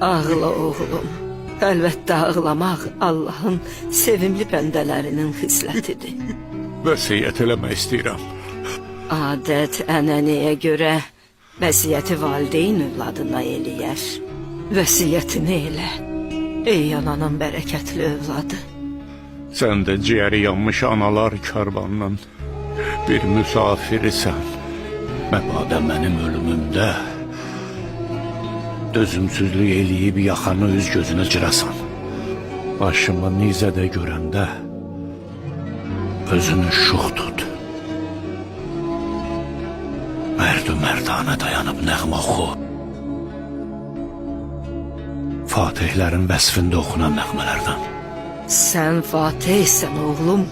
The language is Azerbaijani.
Ağla oğlum. Əlbəttə ağlamaq Allahın sevimli bəndələrinin xislətidir. Vəsiyyət eləmək istəyirəm. Adət, ənənəyə görə vəsiyyəti valideyn övladına eləyər. Vəsiyyətini elə. Ey ananın bərəkətli övladı. Sən də ciyəri yanmış analar karvanının bir müsafirisən. Məbadə mənim ölümümdə dözümsüzlük eləyib yaxanı üz gözünə cırasan. Başımı nizədə görəndə özünü şux tut. Mərdü mərdanə dayanıb nəğmə oxu. Fatihlərin vəsfində oxunan nəğmələrdən. Sən Fatihsən oğlum.